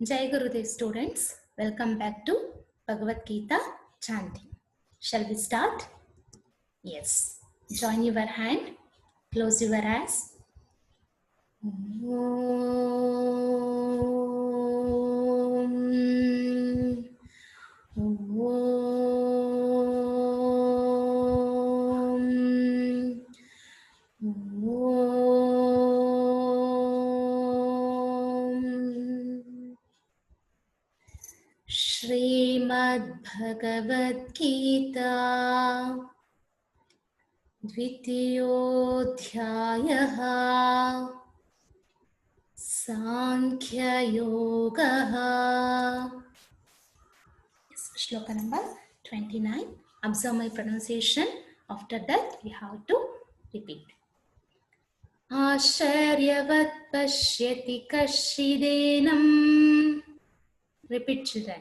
Jai Gurudev students, welcome back to Bhagavad Gita chanting. Shall we start? Yes. Join your hand, close your eyes. Shrimad Bhagavad Gita द्वितीयोऽध्यायः सांख्ययोगः. Shloka number 29. Observe my pronunciation. After that, we have to repeat. आश्चर्यवत् पश्यति कश्चिदेनम्. Repeat, children.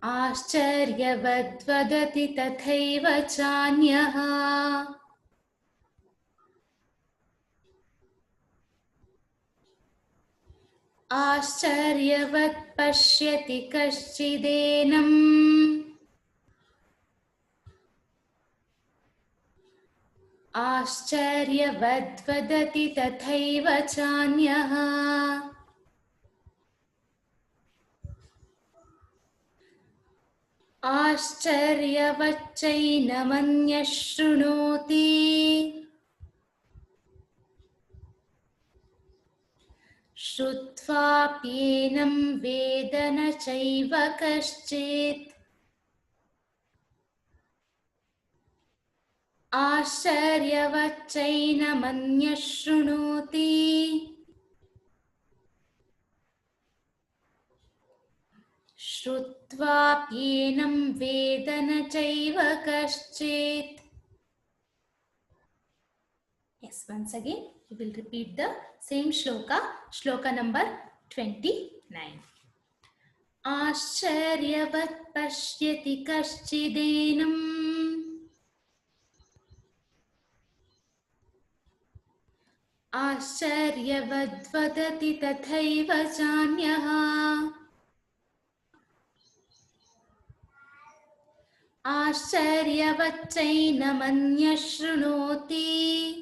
आश्चर्यवद् वदति तथैव चान्यः. आश्चर्यवत् पश्यति कश्चिदेनम्. आश्चर्यवद् वदति तथैव चान्यः. आश्चर्यवच्चैनमन्यः शृणोति. श्रुत्वाप्येनं वेद न चैव कश्चित्. आश्चर्यवच्चैनमन्यः शृणोति. श्रुत्वाप्येनं वेद न चैव कश्चित्. Yes, once again we will repeat the same shloka. Shloka number 29. आश्चर्यवत् पश्यति कश्चिदेनम्. आश्चर्यवद् वदति तथैव चान्यः. आश्चर्यवच्चैनमन्यः शृणोति.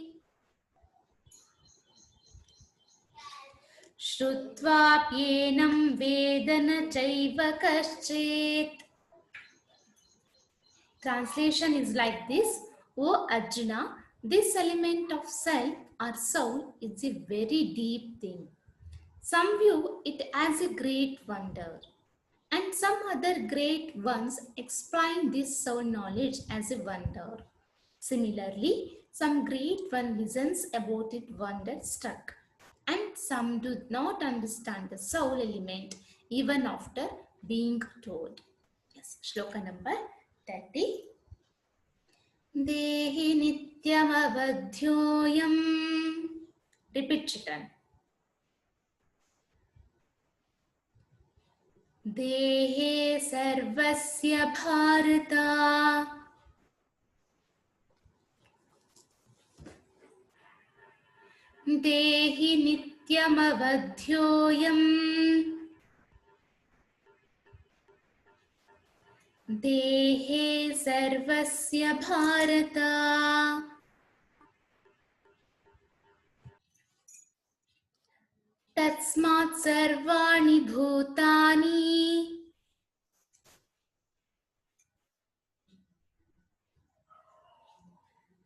श्रुत्वाप्येनं वेद न चैव कश्चित्. Translation is like this. O Arjuna, this element of self or soul is a very deep thing. Some view it as a great wonder, and some other great ones explain this soul knowledge as a wonder. Similarly, some great one listens about it wonder-struck, and some do not understand the soul element even after being told. Yes, shloka number 30. Dehi nityamavadhyoyam. Repeat, children. देहे सर्वस्य भारत. देहि नित्यमवध्योऽयम्. देहे सर्वस्य भारत. तस्मात् सर्वाणि भूतानि.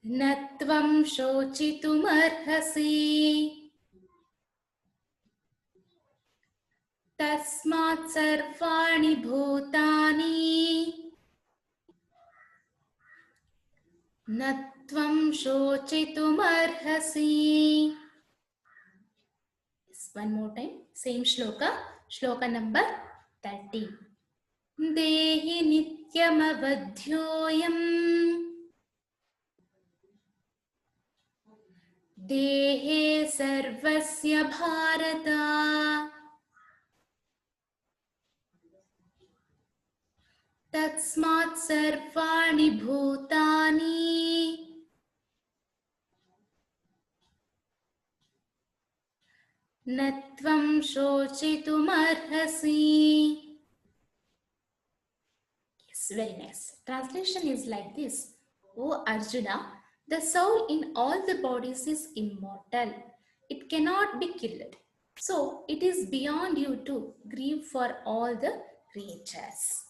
न त्वं शोचितुमर्हसि. तस्मात् सर्वाणि भूतानि. न त्वं शोचितुमर्हसि. One more time, same shloka. Shloka number 30. Dehi nityamavadhyoyam. Dehe sarvasya bharata. Tatsmat sarvani bhutani. न त्वं शोचितुमर्हसि. Yes, very nice. Translation is like this. O Arjuna, the soul in all the bodies is immortal. It cannot be killed. So it is beyond you to grieve for all the creatures.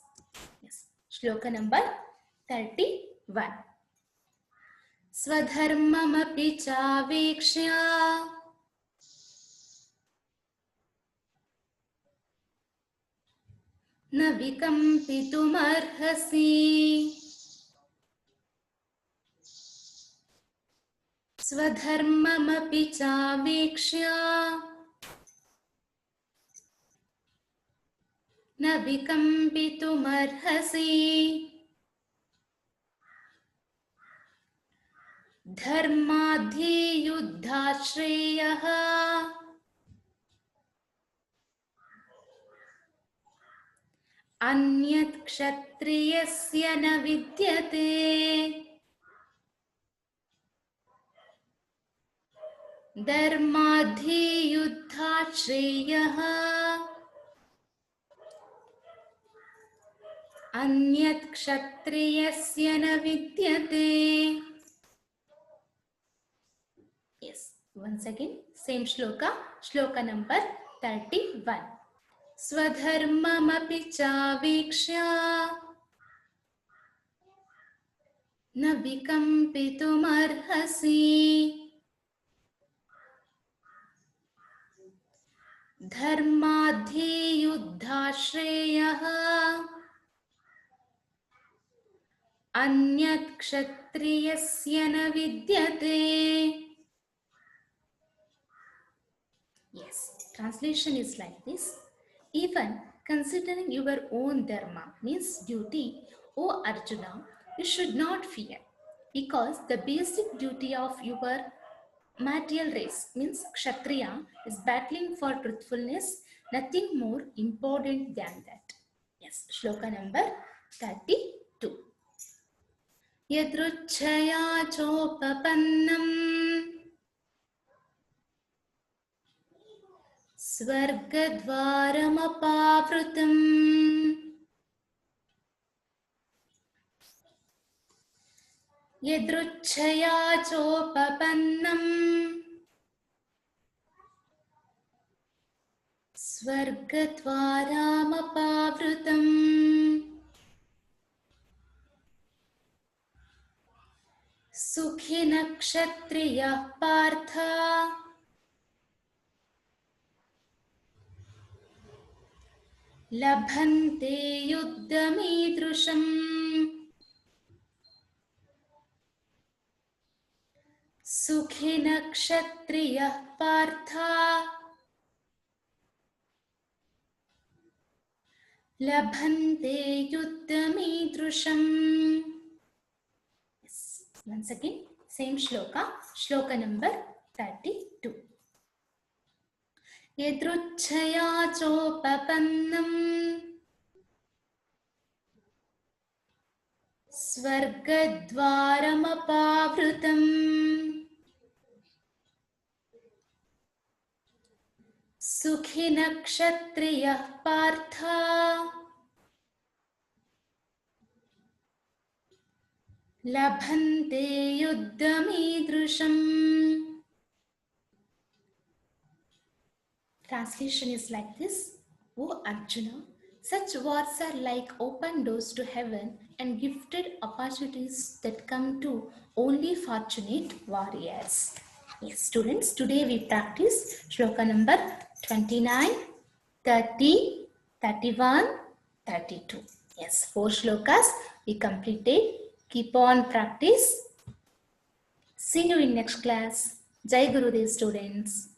Yes. Shloka number 31. Swadharmamapi chavikshya न विकम्पितुमर्हसि. स्वधर्ममपि चावीक्ष्य न विकम्पितुमर्हसि. धर्माद्धियुद्धाश्रेयः अन्यत् क्षत्रियस्य न विद्यते. धर्माद्धियुद्धाश्रेयः अन्यत् क्षत्रियस्य न विद्यते. Yes, once again, same shloka, shloka number 31. Swadharmamapi chavikshya na vikampitum-arhasi. Dharmadhi-yuddha-shreyah anyat kshatriyasya na vidyate. Yes, translation is like this. Even considering your own dharma means duty, O Arjuna, you should not fear, because the basic duty of your material race means Kshatriya is battling for truthfulness, nothing more important than that. Yes, shloka number 32. Yadruchaya chopapannam Swargadvaramapavrutam Yadruchaya chopapannam Swargadvaramapavrutam Sukhina kshatriyah partha Labhante yuddhamidrusham. Sukhina kshatriyah partha Labhante yuddhamidrusham. Yes, once again, same shloka, shloka number 32. Yadruchaya chopapannam Swargadvaramapavrutam Sukhina kshatriyah partha Labhante yuddhamidrusham. Translation is like this. O Arjuna, such wars are like open doors to heaven and gifted opportunities that come to only fortunate warriors. Yes, students, today we practice shloka number 29, 30, 31, 32. Yes, 4 shlokas we completed. Keep on practice. See you in next class. Jai Gurudev, students.